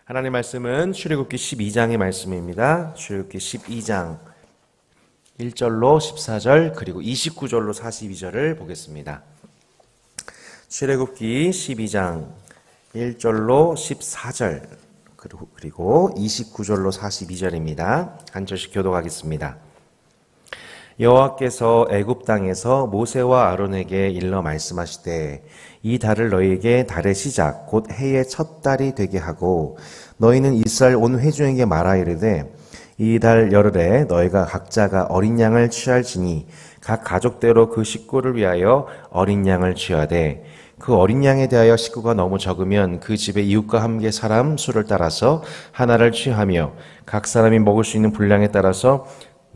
하나님 말씀은 출애굽기 12장의 말씀입니다. 출애굽기 12장 1절로 14절 그리고 29절로 42절을 보겠습니다. 출애굽기 12장 1절로 14절 그리고 29절로 42절입니다. 한 절씩 교독하겠습니다. 여호와께서 애굽 땅에서 모세와 아론에게 일러 말씀하시되 이 달을 너희에게 달의 시작 곧 해의 첫 달이 되게 하고 너희는 이스라엘 온 회중에게 말하 이르되 이 달 열흘에 너희가 각자가 어린 양을 취할지니 각 가족대로 그 식구를 위하여 어린 양을 취하되 그 어린 양에 대하여 식구가 너무 적으면 그 집의 이웃과 함께 사람 수를 따라서 하나를 취하며 각 사람이 먹을 수 있는 분량에 따라서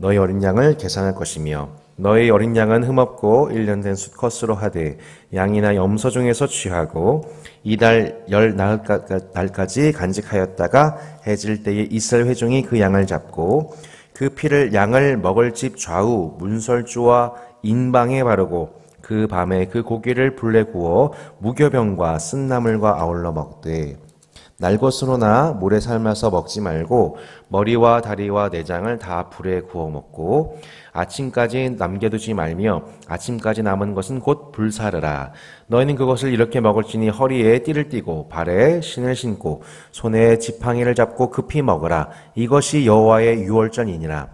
너희 어린 양을 계산할 것이며 너희 어린 양은 흠없고 1년 된 수컷으로 하되 양이나 염소 중에서 취하고 이달 열 날까지 간직하였다가 해질 때에 이스라엘 회중이 그 양을 잡고 그 피를 양을 먹을 집 좌우 문설주와 인방에 바르고 그 밤에 그 고기를 불에 구워 무교병과 쓴나물과 아울러 먹되 날것으로나 물에 삶아서 먹지 말고 머리와 다리와 내장을 다 불에 구워 먹고 아침까지 남겨두지 말며 아침까지 남은 것은 곧 불사르라. 너희는 그것을 이렇게 먹을지니 허리에 띠를 띠고 발에 신을 신고 손에 지팡이를 잡고 급히 먹으라. 이것이 여호와의 유월절이니라.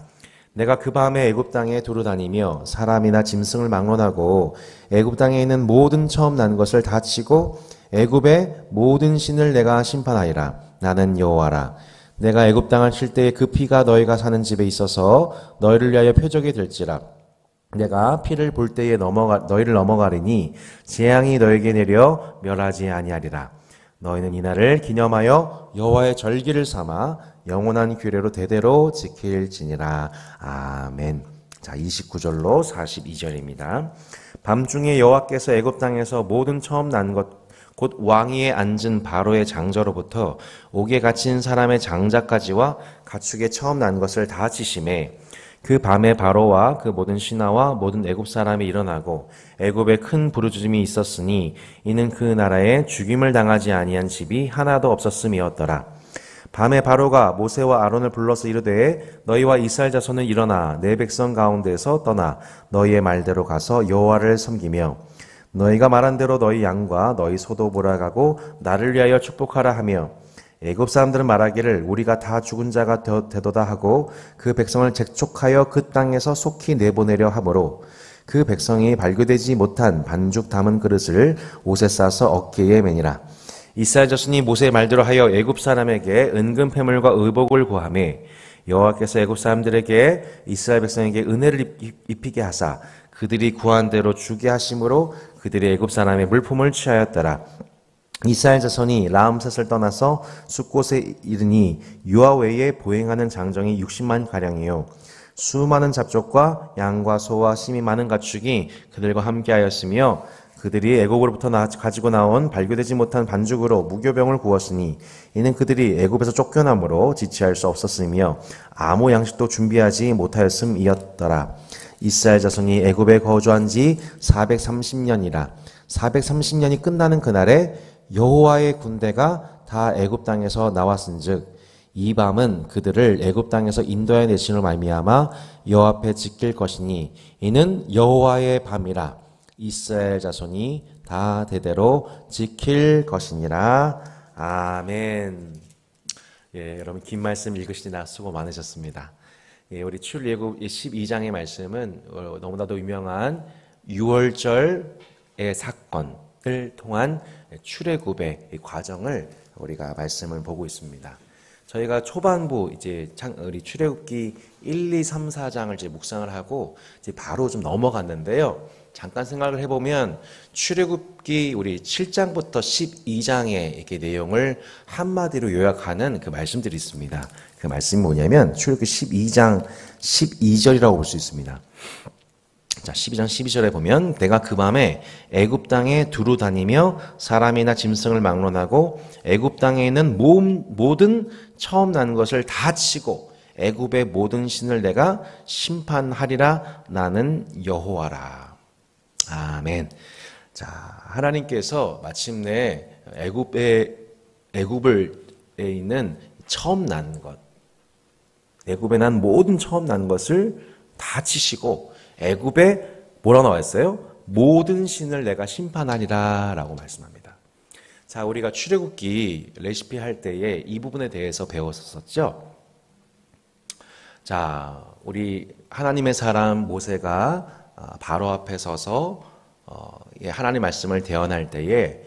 내가 그 밤에 애굽 땅에 두루 다니며 사람이나 짐승을 막론하고 애굽 땅에 있는 모든 처음 난 것을 다 치고 애굽의 모든 신을 내가 심판하리라. 나는 여호와라. 내가 애굽 땅을 칠 때에 그 피가 너희가 사는 집에 있어서 너희를 위하여 표적이 될지라. 내가 피를 볼 때에 너희를 넘어가리니 재앙이 너희에게 내려 멸하지 아니하리라. 너희는 이날을 기념하여 여호와의 절기를 삼아 영원한 규례로 대대로 지킬지니라. 아멘. 자, 29절로 42절입니다. 밤중에 여호와께서 애굽 땅에서 모든 처음 난 것 곧 왕위에 앉은 바로의 장자로부터 옥에 갇힌 사람의 장자까지와 가축의 처음 난 것을 다 치심에 그 밤에 바로와 그 모든 신하와 모든 애굽 사람이 일어나고 애굽에 큰 부르짖음이 있었으니 이는 그 나라에 죽임을 당하지 아니한 집이 하나도 없었음이었더라. 밤에 바로가 모세와 아론을 불러서 이르되 너희와 이스라엘 자손은 일어나 내 백성 가운데서 떠나 너희의 말대로 가서 여호와를 섬기며 너희가 말한 대로 너희 양과 너희 소도 몰아가고 나를 위하여 축복하라 하며 애굽 사람들은 말하기를 우리가 다 죽은 자가 되도다 하고 그 백성을 재촉하여 그 땅에서 속히 내보내려 하므로 그 백성이 발교되지 못한 반죽 담은 그릇을 옷에 싸서 어깨에 매니라. 이스라엘 자손이 모세의 말대로 하여 애굽 사람에게 은금 패물과 의복을 구하매 여호와께서 애굽 사람들에게 이스라엘 백성에게 은혜를 입히게 하사 그들이 구한 대로 주게 하심으로 그들이 애굽 사람의 물품을 취하였더라. 이스라엘 자손이 라암셋을 떠나서 숫곳에 이르니 유아 외에 보행하는 장정이 60만 가량이요 수많은 잡족과 양과 소와 심이 많은 가축이 그들과 함께하였으며 그들이 애굽으로부터 가지고 나온 발교되지 못한 반죽으로 무교병을 구웠으니 이는 그들이 애굽에서 쫓겨남으로 지체할 수 없었으며 아무 양식도 준비하지 못하였음이었더라. 이스라엘 자손이 애굽에 거주한 지 430년이라 430년이 끝나는 그날에 여호와의 군대가 다 애굽 땅에서 나왔은즉 이 밤은 그들을 애굽 땅에서 인도해 내심으로 말미암아 여호와 앞에 지킬 것이니 이는 여호와의 밤이라 이스라엘 자손이 다 대대로 지킬 것이니라. 아멘. 예, 여러분 긴 말씀 읽으시느라 수고 많으셨습니다. 예, 우리 출애굽 12장의 말씀은 너무나도 유명한 유월절의 사건을 통한 출애굽의 과정을 우리가 말씀을 보고 있습니다. 저희가 초반부 이제 우리 출애굽기 1, 2, 3, 4장을 이제 묵상을 하고 이제 바로 좀 넘어갔는데요. 잠깐 생각을 해보면 출애굽기 우리 7장부터 12장의 이렇게 내용을 한마디로 요약하는 그 말씀들이 있습니다. 그 말씀이 뭐냐면 출애굽기 12장 12절이라고 볼 수 있습니다. 자, 12장 12절에 보면 내가 그 밤에 애굽 땅에 두루 다니며 사람이나 짐승을 막론하고 애굽 땅에 있는 모든 처음 난 것을 다 치고 애굽의 모든 신을 내가 심판하리라. 나는 여호와라. 아멘. 자, 하나님께서 마침내 애굽을 있는 처음 난 것, 애굽에 난 모든 처음 난 것을 다 치시고 애굽에 뭐라 나와 있어요? 모든 신을 내가 심판하리라 라고 말씀합니다. 자, 우리가 출애굽기 레시피 할 때에 이 부분에 대해서 배웠었죠. 자, 우리 하나님의 사람 모세가 바로 앞에 서서 하나님 말씀을 대언할 때에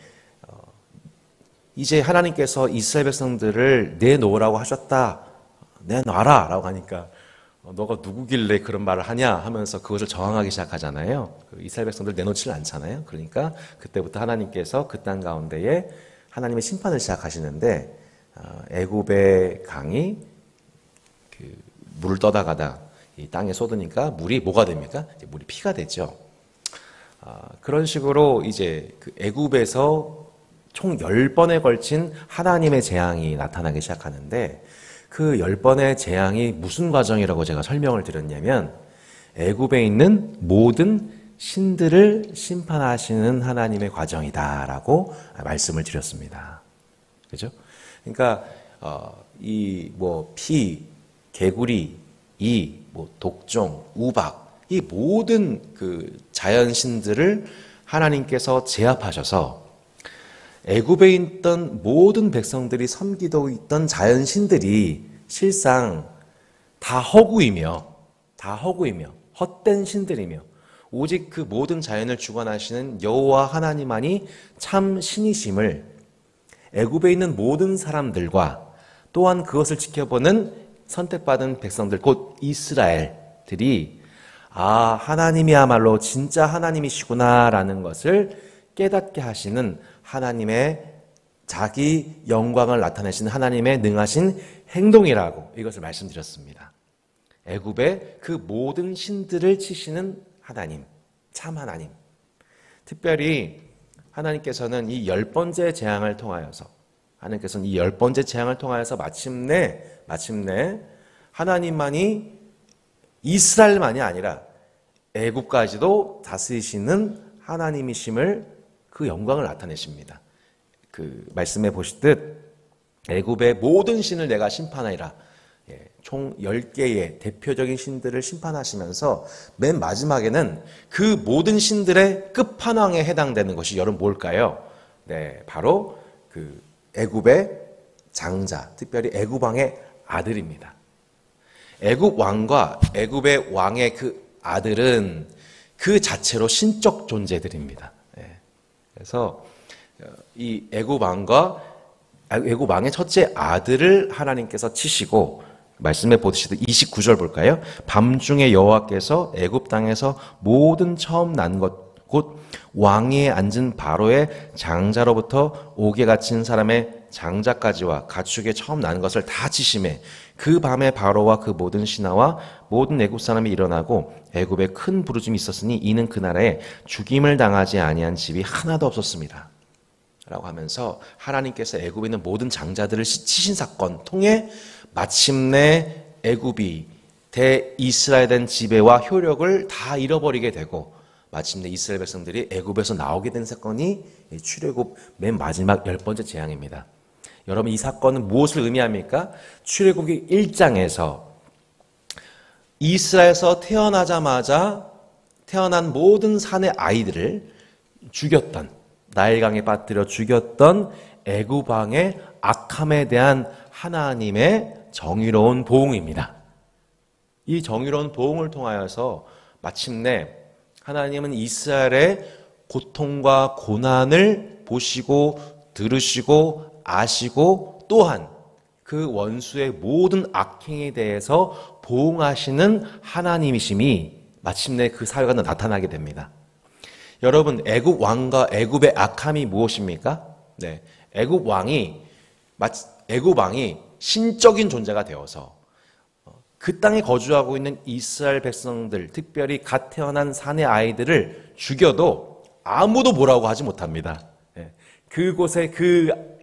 이제 하나님께서 이스라엘 백성들을 내놓으라고 하셨다. 내놔라 라고 하니까 너가 누구길래 그런 말을 하냐 하면서 그것을 저항하기 시작하잖아요. 이스라엘 백성들 내놓지를 않잖아요. 그러니까 그때부터 하나님께서 그 땅 가운데에 하나님의 심판을 시작하시는데 애굽의 강이 물을 떠다가다 이 땅에 쏟으니까 물이 뭐가 됩니까? 물이 피가 되죠. 그런 식으로 이제 그 애굽에서 총 10번에 걸친 하나님의 재앙이 나타나기 시작하는데 그 10번의 재앙이 무슨 과정이라고 제가 설명을 드렸냐면 애굽에 있는 모든 신들을 심판하시는 하나님의 과정이다라고 말씀을 드렸습니다. 그죠? 그러니까 이 뭐 피, 개구리, 독종, 우박 이 모든 그 자연 신들을 하나님께서 제압하셔서 애굽에 있던 모든 백성들이 섬기고 있던 자연 신들이 실상 다 허구이며 헛된 신들이며 오직 그 모든 자연을 주관하시는 여호와 하나님만이 참 신이심을 애굽에 있는 모든 사람들과 또한 그것을 지켜보는 선택받은 백성들 곧 이스라엘들이 하나님이야말로 진짜 하나님이시구나라는 것을 깨닫게 하시는 하나님의 자기 영광을 나타내시는 하나님의 능하신 행동이라고 이것을 말씀드렸습니다. 애굽의 그 모든 신들을 치시는 하나님, 참 하나님. 특별히 하나님께서는 이 10번째 재앙을 통하여서 마침내 하나님만이 이스라엘만이 아니라 애굽까지도 다스리시는 하나님이심을 그 영광을 나타내십니다. 그 말씀해 보시듯 애굽의 모든 신을 내가 심판하리라. 총 10개의 대표적인 신들을 심판하시면서 맨 마지막에는 그 모든 신들의 끝판왕에 해당되는 것이 여러분 뭘까요? 네, 바로 그 애굽의 장자, 특별히 애굽 왕의 아들입니다. 애굽 왕과 애굽의 왕의 그 아들은 그 자체로 신적 존재들입니다. 그래서 이 애굽 왕의 첫째 아들을 하나님께서 치시고 말씀해 보시듯 29절 볼까요? 밤중에 여호와께서 애굽 땅에서 모든 처음 난 것 곧 왕위에 앉은 바로의 장자로부터 옥에 갇힌 사람의 장자까지와 가축에 처음 난 것을 다 치심에 그 밤에 바로와 그 모든 신하와 모든 애굽 사람이 일어나고 애굽에 큰 부르짐이 있었으니 이는 그 나라에 죽임을 당하지 아니한 집이 하나도 없었습니다. 라고 하면서 하나님께서 애굽에 있는 모든 장자들을 치신 사건 통해 마침내 애굽이 대이스라엘 된 지배와 효력을 다 잃어버리게 되고 마침내 이스라엘 백성들이 애굽에서 나오게 된 사건이 출애굽 맨 마지막 10번째 재앙입니다. 여러분 이 사건은 무엇을 의미합니까? 출애굽기 1장에서 이스라엘에서 태어나자마자 태어난 모든 산의 아이들을 죽였던 나일강에 빠뜨려 죽였던 애굽 왕의 악함에 대한 하나님의 정의로운 보응입니다. 이 정의로운 보응을 통하여서 마침내 하나님은 이스라엘의 고통과 고난을 보시고 들으시고 아시고 또한 그 원수의 모든 악행에 대해서 보응하시는 하나님이심이 마침내 그 사회가 나타나게 됩니다. 여러분 애굽 왕과 애굽의 악함이 무엇입니까? 네, 애굽 왕이 신적인 존재가 되어서 그 땅에 거주하고 있는 이스라엘 백성들, 특별히 갓 태어난 산의 아이들을 죽여도 아무도 뭐라고 하지 못합니다. 그곳에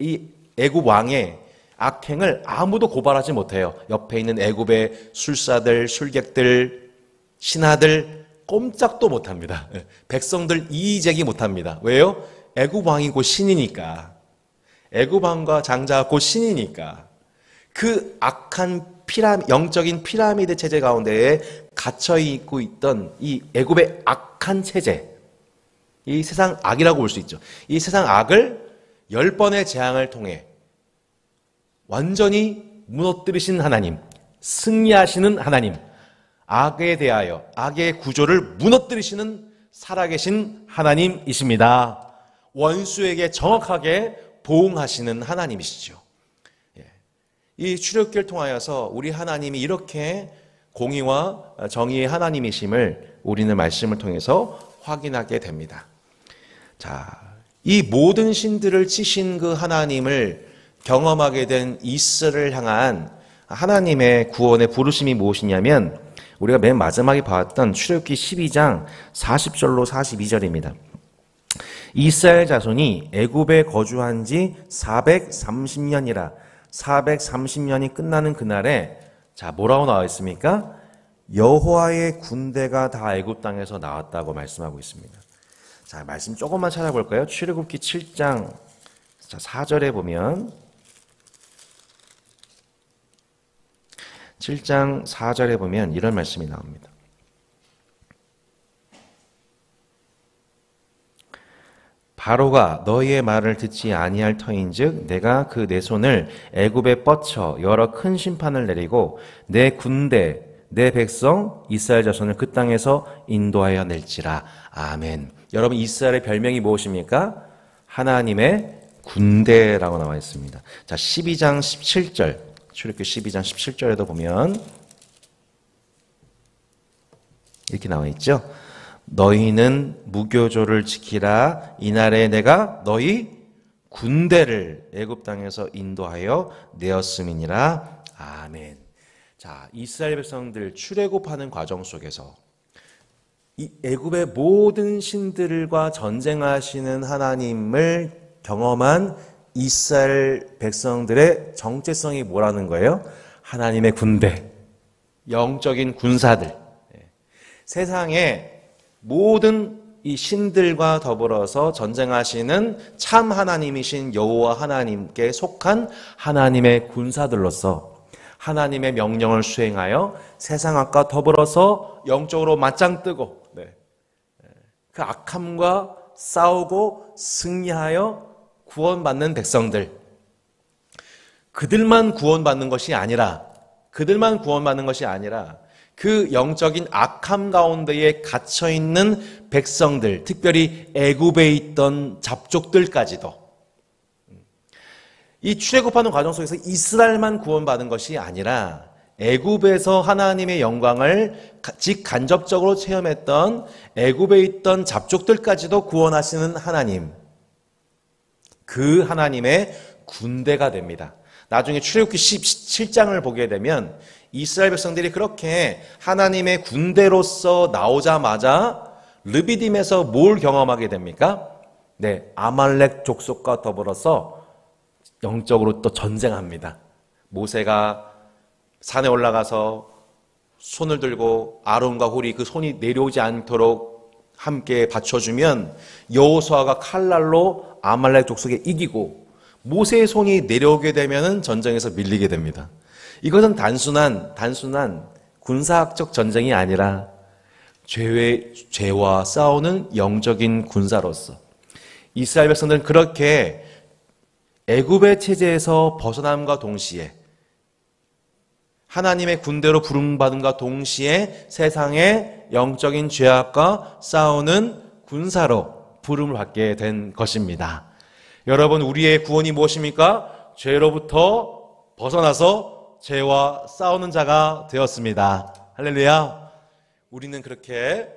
이 애굽 왕의 악행을 아무도 고발하지 못해요. 옆에 있는 애굽의 술사들, 술객들, 신하들 꼼짝도 못합니다. 백성들 이의제기 못합니다. 왜요? 애굽 왕이 곧 신이니까. 애굽 왕과 장자가 곧 신이니까 그 악한 영적인 피라미드 체제 가운데에 갇혀 있고 있던 이 애굽의 악한 체제, 이 세상 악이라고 볼 수 있죠. 이 세상 악을 10번의 재앙을 통해 완전히 무너뜨리신 하나님, 승리하시는 하나님, 악에 대하여 악의 구조를 무너뜨리시는 살아계신 하나님이십니다. 원수에게 정확하게 보응하시는 하나님이시죠. 이 출애굽기를 통하여서 우리 하나님이 이렇게 공의와 정의의 하나님이심을 우리는 말씀을 통해서 확인하게 됩니다. 자, 이 모든 신들을 치신 그 하나님을 경험하게 된 이스라엘을 향한 하나님의 구원의 부르심이 무엇이냐면 우리가 맨 마지막에 봤던 출애굽기 12장 40절로 42절입니다. 이스라엘 자손이 애굽에 거주한 지 430년이라 430년이 끝나는 그날에 자 뭐라고 나와 있습니까? 여호와의 군대가 다 애굽 땅에서 나왔다고 말씀하고 있습니다. 자, 말씀 조금만 찾아볼까요? 출애굽기 7장 4절에 보면 7장 4절에 보면 이런 말씀이 나옵니다. 바로가 너희의 말을 듣지 아니할 터인즉 내가 그 내 손을 애굽에 뻗쳐 여러 큰 심판을 내리고 내 군대 내 백성 이스라엘 자손을 그 땅에서 인도하여 낼지라. 아멘. 여러분 이스라엘의 별명이 무엇입니까? 하나님의 군대라고 나와 있습니다. 자, 12장 17절 출애굽기 12장 17절에도 보면 이렇게 나와 있죠. 너희는 무교조를 지키라. 이날에 내가 너희 군대를 애굽 땅에서 인도하여 내었음이니라. 아멘. 자, 이스라엘 백성들 출애굽하는 과정 속에서 이 애굽의 모든 신들과 전쟁하시는 하나님을 경험한 이스라엘 백성들의 정체성이 뭐라는 거예요? 하나님의 군대, 영적인 군사들. 세상에 모든 이 신들과 더불어서 전쟁하시는 참 하나님이신 여호와 하나님께 속한 하나님의 군사들로서 하나님의 명령을 수행하여 세상 악과 더불어서 영적으로 맞짱 뜨고 그 악함과 싸우고 승리하여 구원받는 백성들, 그들만 구원받는 것이 아니라 그 영적인 악함 가운데에 갇혀있는 백성들, 특별히 애굽에 있던 잡족들까지도 이 출애굽하는 과정 속에서 이스라엘만 구원받은 것이 아니라 애굽에서 하나님의 영광을 직간접적으로 체험했던 애굽에 있던 잡족들까지도 구원하시는 하나님, 그 하나님의 군대가 됩니다. 나중에 출애굽기 17장을 보게 되면 이스라엘 백성들이 그렇게 하나님의 군대로서 나오자마자 르비딤에서 뭘 경험하게 됩니까? 네, 아말렉 족속과 더불어서 영적으로 또 전쟁합니다. 모세가 산에 올라가서 손을 들고 아론과 홀이 그 손이 내려오지 않도록 함께 받쳐주면 여호수아가 칼날로 아말렉 족속에 이기고 모세의 손이 내려오게 되면 전쟁에서 밀리게 됩니다. 이것은 단순한 군사학적 전쟁이 아니라 죄와 싸우는 영적인 군사로서 이스라엘 백성들은 그렇게 애굽의 체제에서 벗어남과 동시에 하나님의 군대로 부름받음과 동시에 세상의 영적인 죄악과 싸우는 군사로 부름을 받게 된 것입니다. 여러분, 우리의 구원이 무엇입니까? 죄로부터 벗어나서 죄와 싸우는 자가 되었습니다. 할렐루야. 우리는 그렇게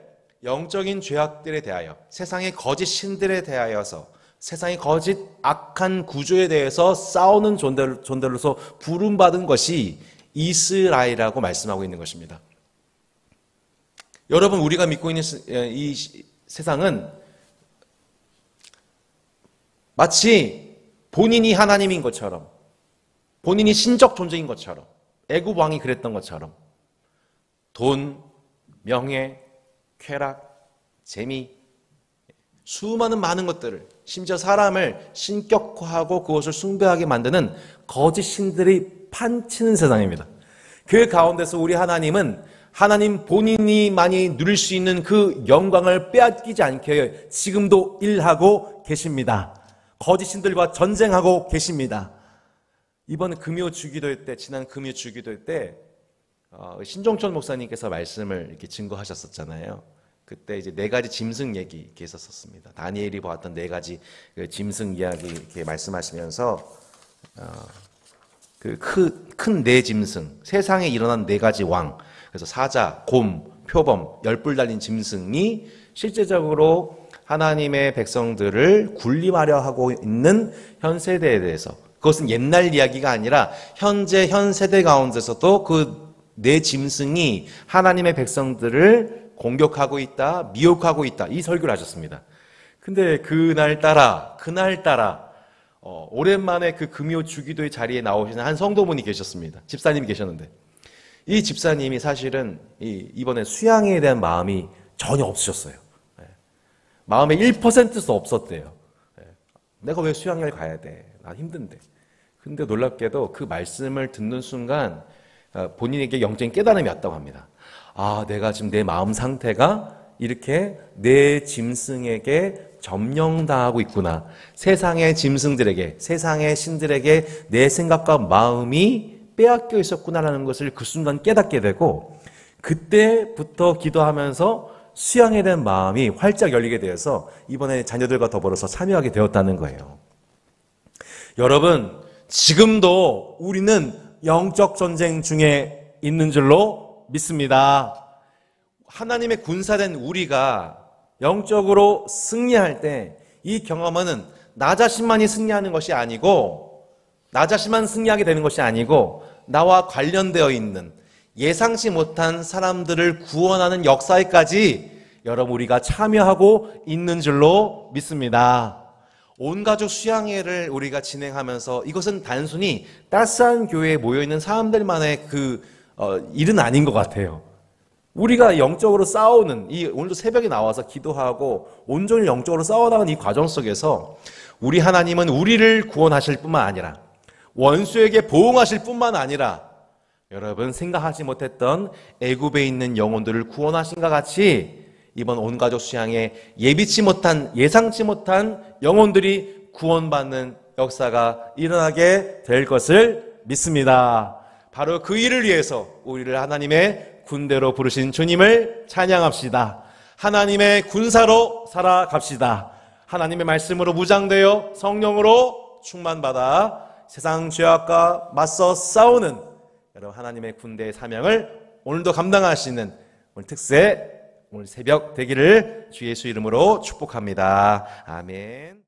영적인 죄악들에 대하여, 세상의 거짓 신들에 대하여서, 세상의 거짓 악한 구조에 대해서 싸우는 존재로서 부름받은 것이 이스라엘이라고 말씀하고 있는 것입니다. 여러분, 우리가 믿고 있는 이 세상은 마치 본인이 하나님인 것처럼, 본인이 신적 존재인 것처럼, 애굽 왕이 그랬던 것처럼 돈, 명예, 쾌락, 재미, 수많은 많은 것들을 심지어 사람을 신격화하고 그것을 숭배하게 만드는 거짓 신들이 판치는 세상입니다. 그 가운데서 우리 하나님은 하나님 본인이만이 누릴 수 있는 그 영광을 빼앗기지 않게 지금도 일하고 계십니다. 거짓 신들과 전쟁하고 계십니다. 이번 금요 주기도회 때, 지난 금요 주기도회 때 신종철 목사님께서 말씀을 이렇게 증거하셨었잖아요. 그때 이제 4가지 짐승 얘기 이렇게 했었습니다. 다니엘이 보았던 4가지 그 짐승 이야기 이렇게 말씀하시면서 그 큰 4짐승, 세상에 일어난 4가지 왕, 그래서 사자, 곰, 표범, 10뿔 달린 짐승이 실제적으로 하나님의 백성들을 군림하려 하고 있는 현 세대에 대해서, 그것은 옛날 이야기가 아니라 현재 현 세대 가운데서도 그 4짐승이 하나님의 백성들을 공격하고 있다, 미혹하고 있다, 이 설교를 하셨습니다. 근데 그날따라 오랜만에 그 금요 주기도의 자리에 나오시는 한 성도분이 계셨습니다. 집사님이 계셨는데, 이 집사님이 사실은 이번에 수양에 대한 마음이 전혀 없으셨어요. 마음에 1%도 없었대요. 내가 왜 수양을 가야 돼? 난 힘든데. 근데 놀랍게도 그 말씀을 듣는 순간 본인에게 영적인 깨달음이 왔다고 합니다. 아, 내가 지금 내 마음 상태가 이렇게 내 짐승에게 점령당하고 있구나. 세상의 짐승들에게, 세상의 신들에게 내 생각과 마음이 빼앗겨 있었구나라는 것을 그 순간 깨닫게 되고, 그때부터 기도하면서 수양에 대한 마음이 활짝 열리게 되어서 이번에 자녀들과 더불어서 참여하게 되었다는 거예요. 여러분, 지금도 우리는 영적 전쟁 중에 있는 줄로 믿습니다. 하나님의 군사된 우리가 영적으로 승리할 때 이 경험은 나 자신만이 승리하는 것이 아니고, 나 자신만 승리하게 되는 것이 아니고, 나와 관련되어 있는 예상치 못한 사람들을 구원하는 역사에까지 여러분 우리가 참여하고 있는 줄로 믿습니다. 온 가족 수양회를 우리가 진행하면서 이것은 단순히 따스한 교회에 모여있는 사람들만의 일은 아닌 것 같아요. 우리가 영적으로 싸우는, 오늘도 새벽에 나와서 기도하고 온종일 영적으로 싸워나가는 이 과정 속에서 우리 하나님은 우리를 구원하실 뿐만 아니라 원수에게 보응하실 뿐만 아니라 여러분 생각하지 못했던 애굽에 있는 영혼들을 구원하신 것 같이 이번 온가족 수양에 예비치 못한, 예상치 못한 영혼들이 구원받는 역사가 일어나게 될 것을 믿습니다. 바로 그 일을 위해서 우리를 하나님의 군대로 부르신 주님을 찬양합시다. 하나님의 군사로 살아갑시다. 하나님의 말씀으로 무장되어 성령으로 충만받아 세상 죄악과 맞서 싸우는 여러분 하나님의 군대의 사명을 오늘도 감당하시는 오늘 특세, 오늘 새벽 되기를 주 예수 이름으로 축복합니다. 아멘.